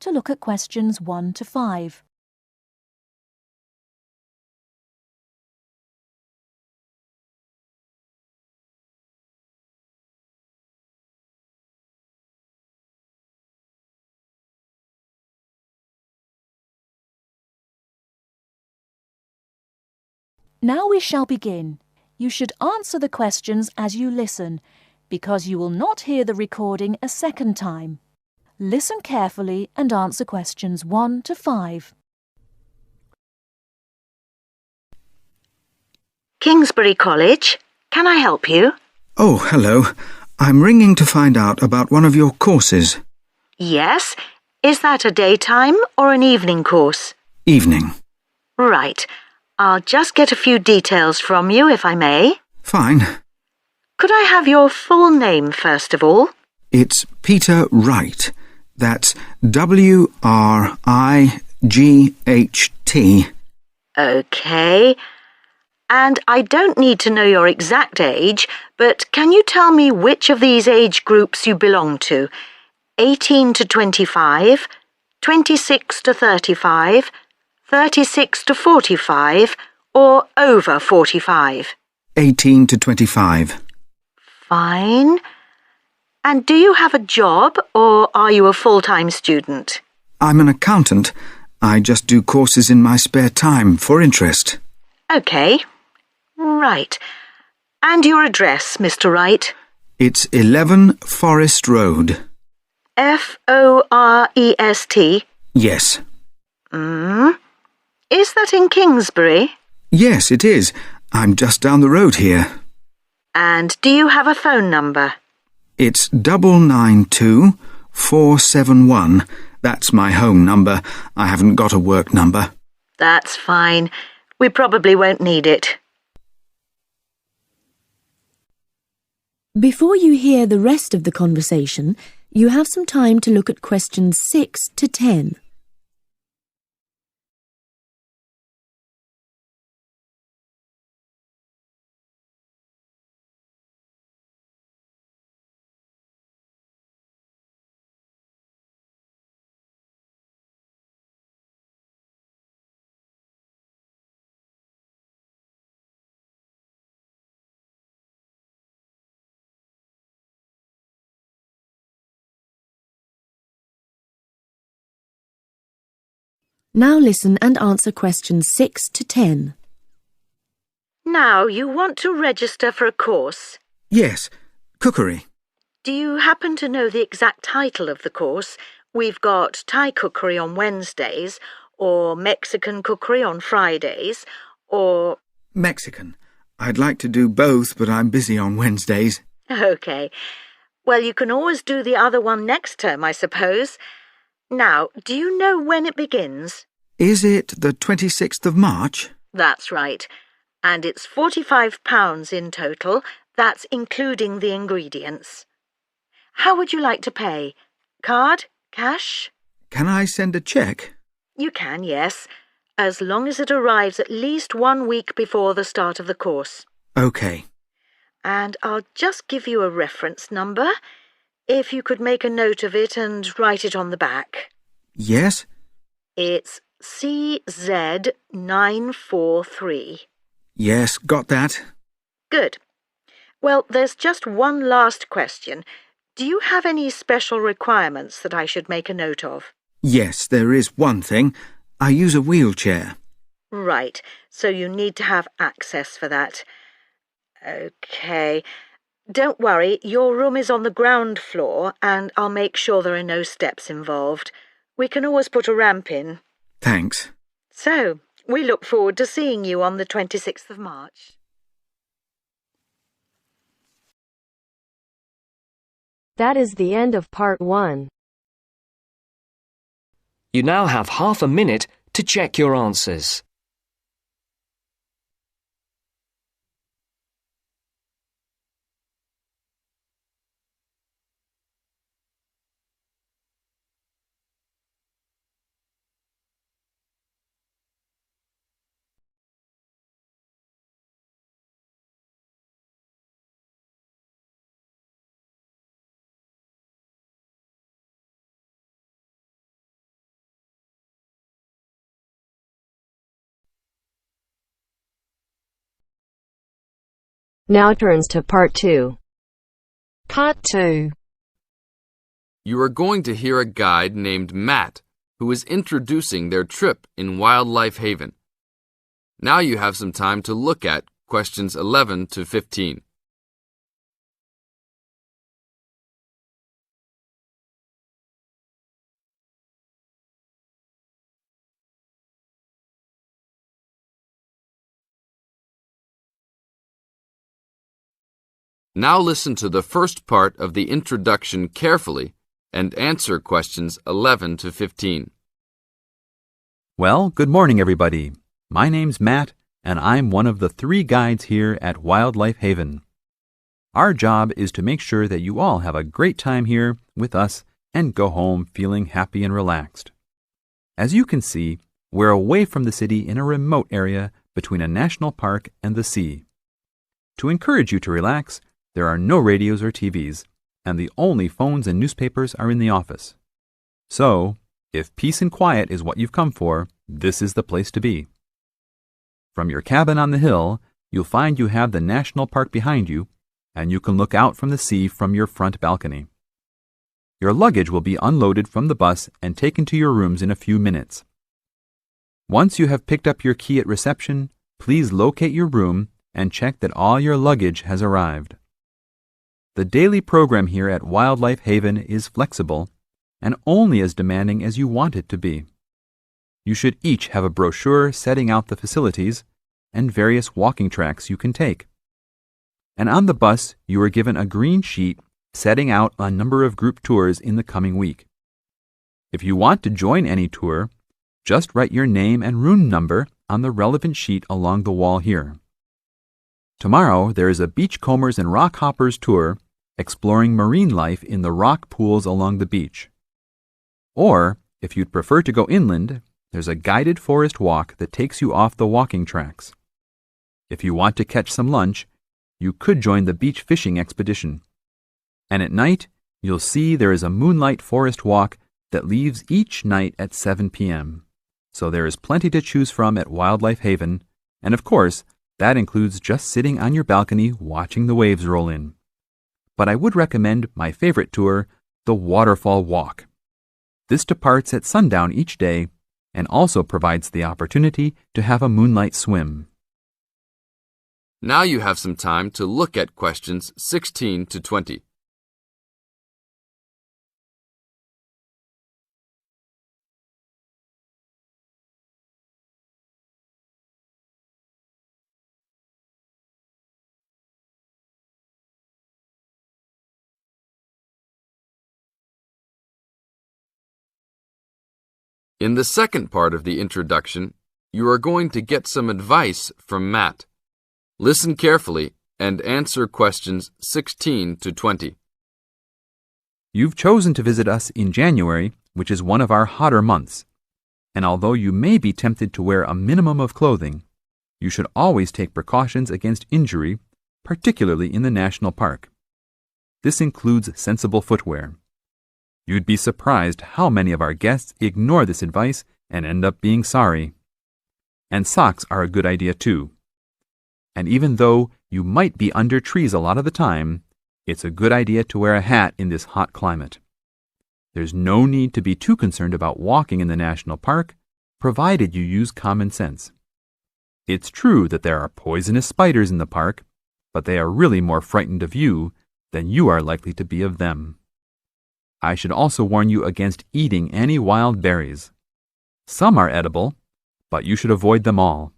to look at questions 1 to 5. Now we shall begin. You should answer the questions as you listen, because you will not hear the recording a second time. Listen carefully and answer questions 1 to 5. Kingsbury College, can I help you? Oh, hello. I'm ringing to find out about one of your courses. Yes. Is that a daytime or an evening course? Evening. Right. I'll just get a few details from you, if I may. Fine. Could I have your full name, first of all? It's Peter Wright. That's W-R-I-G-H-T. OK. And I don't need to know your exact age, but can you tell me which of these age groups you belong to? 18 to 25, 26 to 35, 36 to 45, or over 45? 18 to 25. Fine. And do you have a job, or are you a full-time student? I'm an accountant. I just do courses in my spare time for interest. OK. Right. And your address, Mr. Wright? It's 11 Forest Road. Forest? Yes. Is that in Kingsbury? Yes, it is. I'm just down the road here. And do you have a phone number? It's 992-471. That's my home number. I haven't got a work number. That's fine. We probably won't need it. Before you hear the rest of the conversation, you have some time to look at questions 6 to 10. Now listen and answer questions 6 to 10. Now, you want to register for a course. Yes, cookery. Do you happen to know the exact title of the course? We've got Thai cookery on Wednesdays, or Mexican cookery on Fridays, or... Mexican. I'd like to do both, but I'm busy on Wednesdays. OK. Well, you can always do the other one next term, I suppose. Now, do you know when it begins? Is it the 26th of March? That's right. And it's £45 in total. That's including the ingredients. How would you like to pay? Card? Cash? Can I send a cheque? You can, yes, as long as it arrives at least 1 week before the start of the course. OK. And I'll just give you a reference number, if you could make a note of it and write it on the back. Yes? It's CZ943. Yes, got that. Good. Well, there's just one last question. Do you have any special requirements that I should make a note of? Yes, there is one thing. I use a wheelchair. Right, so you need to have access for that. OK. Don't worry, your room is on the ground floor and I'll make sure there are no steps involved. We can always put a ramp in. Thanks. So, we look forward to seeing you on the 26th of March. That is the end of part 1. You now have half a minute to check your answers. Now turns to Part 2. Part 2. You are going to hear a guide named Matt who is introducing their trip in Wildlife Haven. Now you have some time to look at questions 11 to 15. Now listen to the first part of the introduction carefully and answer questions 11 to 15. Well, good morning, everybody. My name's Matt, and I'm one of the 3 guides here at Wildlife Haven. Our job is to make sure that you all have a great time here with us and go home feeling happy and relaxed. As you can see, we're away from the city in a remote area between a national park and the sea. To encourage you to relax, there are no radios or TVs, and the only phones and newspapers are in the office. So, if peace and quiet is what you've come for, this is the place to be. From your cabin on the hill, you'll find you have the national park behind you, and you can look out from the sea from your front balcony. Your luggage will be unloaded from the bus and taken to your rooms in a few minutes. Once you have picked up your key at reception, please locate your room and check that all your luggage has arrived. The daily program here at Wildlife Haven is flexible and only as demanding as you want it to be. You should each have a brochure setting out the facilities and various walking tracks you can take. And on the bus, you are given a green sheet setting out a number of group tours in the coming week. If you want to join any tour, just write your name and room number on the relevant sheet along the wall here. Tomorrow, there is a beachcombers and rock hoppers tour exploring marine life in the rock pools along the beach. Or, if you'd prefer to go inland, there's a guided forest walk that takes you off the walking tracks. If you want to catch some lunch, you could join the beach fishing expedition. And at night, you'll see there is a moonlight forest walk that leaves each night at 7 p.m. So there is plenty to choose from at Wildlife Haven, and of course, that includes just sitting on your balcony watching the waves roll in. But I would recommend my favorite tour, the Waterfall Walk. This departs at sundown each day and also provides the opportunity to have a moonlight swim. Now you have some time to look at questions 16 to 20. In the second part of the introduction, you are going to get some advice from Matt. Listen carefully and answer questions 16 to 20. You've chosen to visit us in January, which is one of our hotter months. And although you may be tempted to wear a minimum of clothing, you should always take precautions against injury, particularly in the national park. This includes sensible footwear. You'd be surprised how many of our guests ignore this advice and end up being sorry. And socks are a good idea too. And even though you might be under trees a lot of the time, it's a good idea to wear a hat in this hot climate. There's no need to be too concerned about walking in the national park, provided you use common sense. It's true that there are poisonous spiders in the park, but they are really more frightened of you than you are likely to be of them. I should also warn you against eating any wild berries. Some are edible, but you should avoid them all.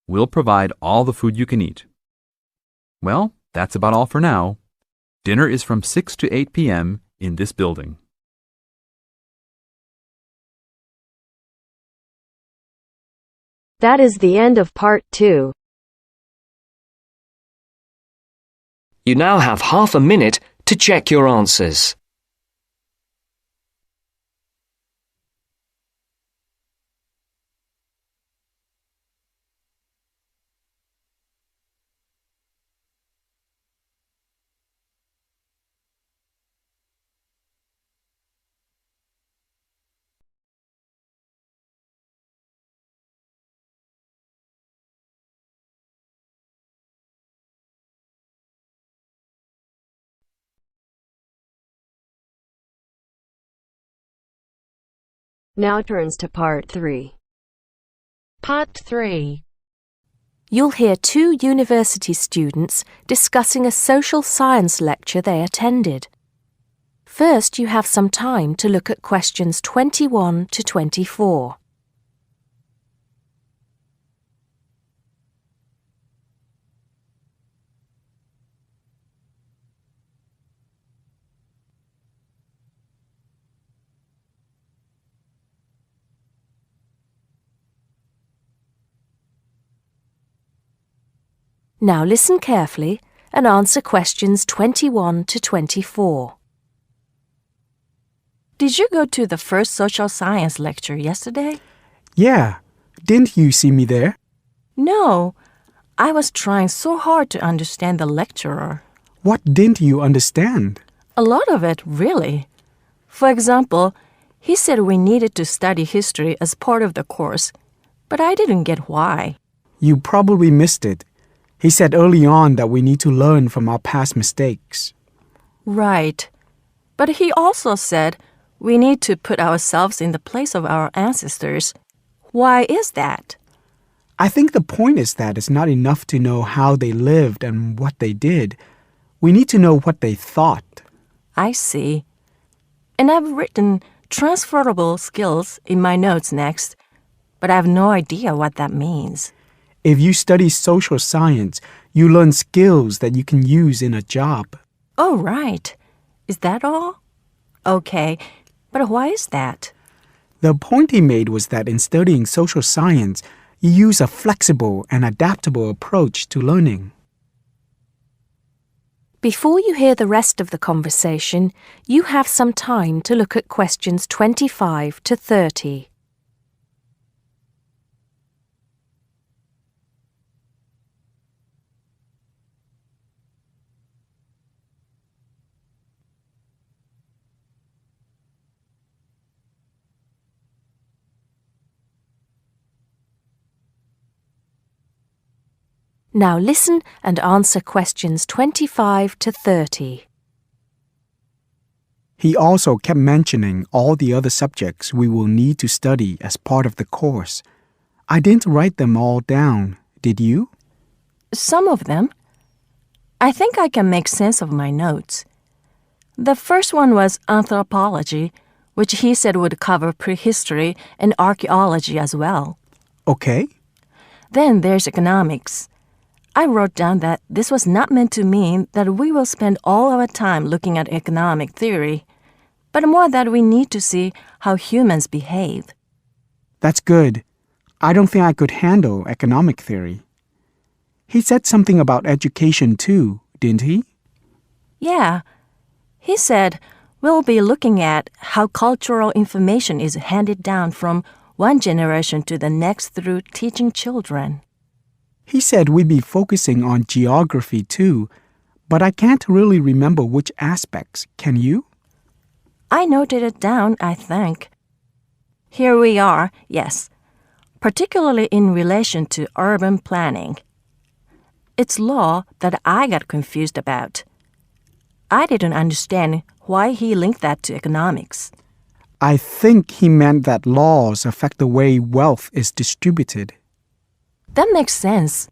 We'll provide all the food you can eat. Well, that's about all for now. Dinner is from 6 to 8 p.m. in this building. That is the end of Part 2. You now have half a minute to check your answers. Now turns to Part 3. Part 3. You'll hear two university students discussing a social science lecture they attended. First, you have some time to look at questions 21 to 24. Now listen carefully and answer questions 21 to 24. Did you go to the first social science lecture yesterday? Yeah. Didn't you see me there? No, I was trying so hard to understand the lecturer. What didn't you understand? A lot of it, really. For example, he said we needed to study history as part of the course, but I didn't get why. You probably missed it. He said early on that we need to learn from our past mistakes. Right. But he also said we need to put ourselves in the place of our ancestors. Why is that? I think the point is that it's not enough to know how they lived and what they did. We need to know what they thought. I see. And I've written transferable skills in my notes next, but I have no idea what that means. If you study social science, you learn skills that you can use in a job. Oh, right. Is that all? Okay, but why is that? The point he made was that in studying social science, you use a flexible and adaptable approach to learning. Before you hear the rest of the conversation, you have some time to look at questions 25 to 30. Now listen and answer questions 25 to 30. He also kept mentioning all the other subjects we will need to study as part of the course. I didn't write them all down, did you? Some of them. I think I can make sense of my notes. The first one was anthropology, which he said would cover prehistory and archaeology as well. Okay. Then there's economics. I wrote down that this was not meant to mean that we will spend all our time looking at economic theory, but more that we need to see how humans behave. That's good. I don't think I could handle economic theory. He said something about education too, didn't he? Yeah. He said we'll be looking at how cultural information is handed down from one generation to the next through teaching children. He said we'd be focusing on geography too, but I can't really remember which aspects. Can you? I noted it down, I think. Here we are, yes, particularly in relation to urban planning. It's law that I got confused about. I didn't understand why he linked that to economics. I think he meant that laws affect the way wealth is distributed. That makes sense.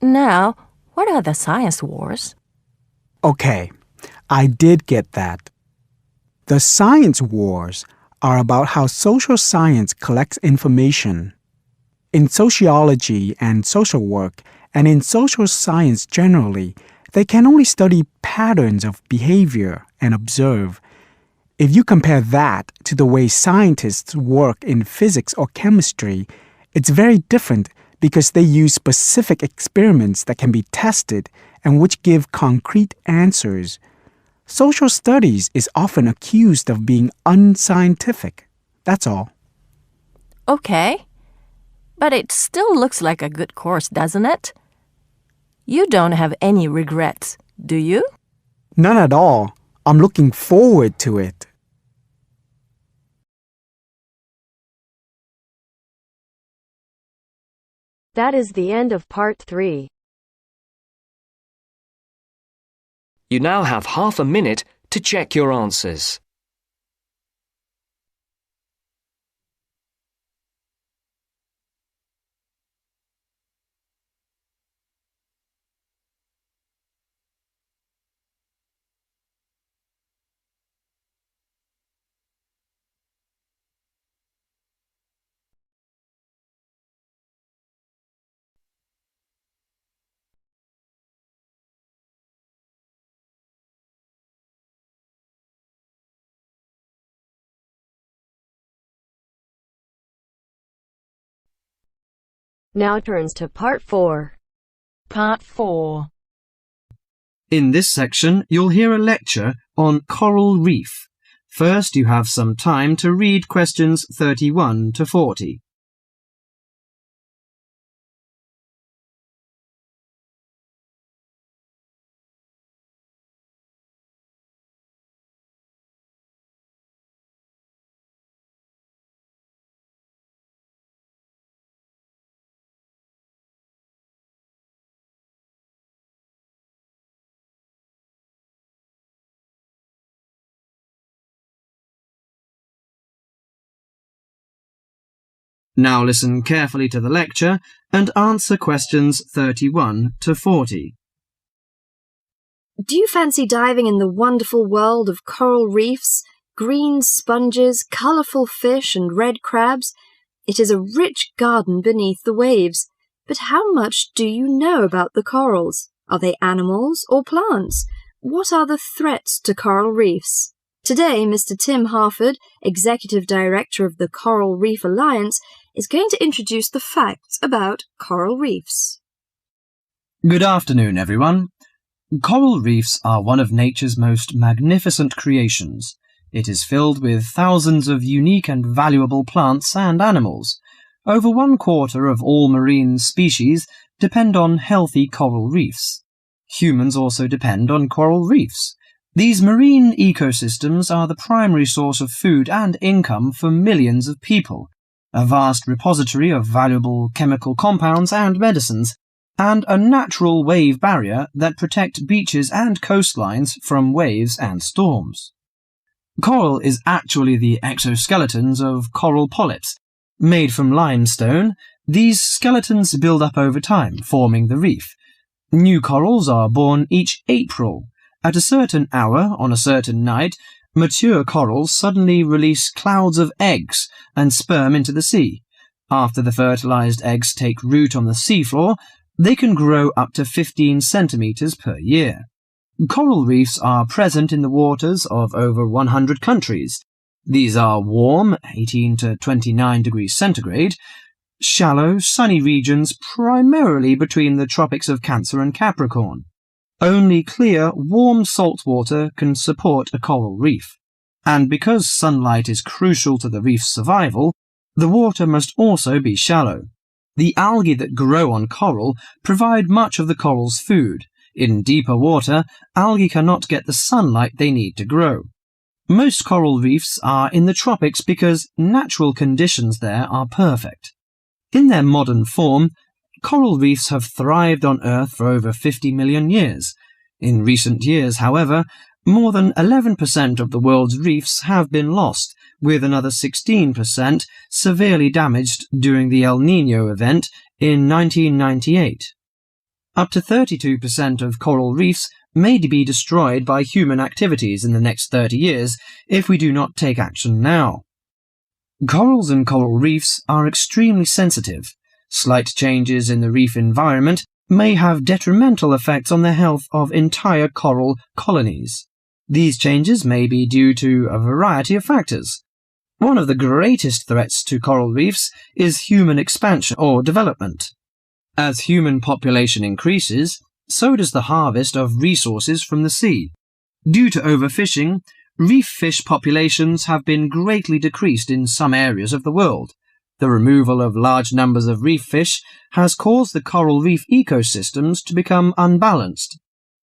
Now, what are the science wars? Okay, I did get that. The science wars are about how social science collects information. In sociology and social work, and in social science generally, they can only study patterns of behavior and observe. If you compare that to the way scientists work in physics or chemistry, it's very different because they use specific experiments that can be tested and which give concrete answers. Social studies is often accused of being unscientific. That's all. Okay. But it still looks like a good course, doesn't it? You don't have any regrets, do you? None at all. I'm looking forward to it. That is the end of Part 3. You now have half a minute to check your answers. Now turns to Part 4. Part 4. In this section, you'll hear a lecture on coral reef. First, you have some time to read questions 31 to 40. Now listen carefully to the lecture and answer questions 31 to 40. Do you fancy diving in the wonderful world of coral reefs, green sponges, colourful fish and red crabs? It is a rich garden beneath the waves. But how much do you know about the corals? Are they animals or plants? What are the threats to coral reefs? Today, Mr. Tim Harford, Executive Director of the Coral Reef Alliance, is going to introduce the facts about coral reefs. Good afternoon, everyone. Coral reefs are one of nature's most magnificent creations. It is filled with thousands of unique and valuable plants and animals. Over 1/4 of all marine species depend on healthy coral reefs. Humans also depend on coral reefs. These marine ecosystems are the primary source of food and income for millions of people, a vast repository of valuable chemical compounds and medicines, and a natural wave barrier that protect beaches and coastlines from waves and storms. Coral is actually the exoskeletons of coral polyps. Made from limestone, these skeletons build up over time, forming the reef. New corals are born each April. At a certain hour, on a certain night, mature corals suddenly release clouds of eggs and sperm into the sea. After the fertilized eggs take root on the seafloor, they can grow up to 15 centimeters per year. Coral reefs are present in the waters of over 100 countries. These are warm, 18 to 29 degrees centigrade, shallow, sunny regions primarily between the tropics of Cancer and Capricorn. Only clear, warm salt water can support a coral reef. And because sunlight is crucial to the reef's survival, the water must also be shallow. The algae that grow on coral provide much of the coral's food. In deeper water, algae cannot get the sunlight they need to grow. Most coral reefs are in the tropics because natural conditions there are perfect. In their modern form, coral reefs have thrived on Earth for over 50 million years. In recent years, however, more than 11% of the world's reefs have been lost, with another 16% severely damaged during the El Niño event in 1998. Up to 32% of coral reefs may be destroyed by human activities in the next 30 years if we do not take action now. Corals and coral reefs are extremely sensitive. Slight changes in the reef environment may have detrimental effects on the health of entire coral colonies. These changes may be due to a variety of factors. One of the greatest threats to coral reefs is human expansion or development. As human population increases, so does the harvest of resources from the sea. Due to overfishing, reef fish populations have been greatly decreased in some areas of the world. The removal of large numbers of reef fish has caused the coral reef ecosystems to become unbalanced.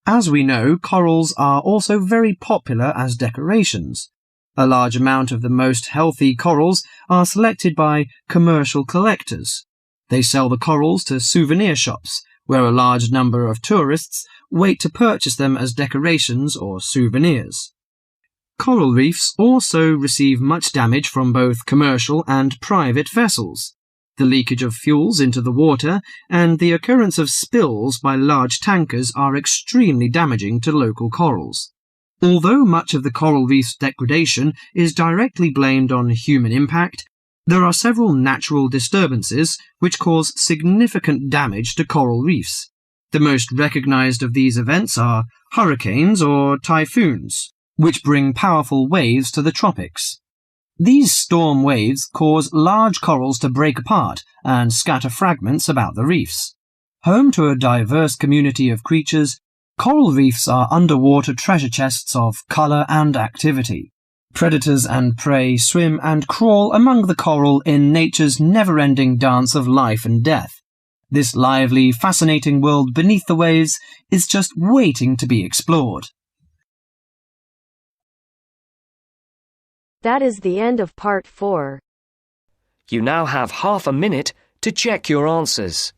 As we know, corals are also very popular as decorations. A large amount of the most healthy corals are selected by commercial collectors. They sell the corals to souvenir shops, where a large number of tourists wait to purchase them as decorations or souvenirs. Coral reefs also receive much damage from both commercial and private vessels. The leakage of fuels into the water and the occurrence of spills by large tankers are extremely damaging to local corals. Although much of the coral reef's degradation is directly blamed on human impact, there are several natural disturbances which cause significant damage to coral reefs. The most recognized of these events are hurricanes or typhoons, which bring powerful waves to the tropics. These storm waves cause large corals to break apart and scatter fragments about the reefs. Home to a diverse community of creatures, coral reefs are underwater treasure chests of colour and activity. Predators and prey swim and crawl among the coral in nature's never-ending dance of life and death. This lively, fascinating world beneath the waves is just waiting to be explored. That is the end of part 4. You now have half a minute to check your answers.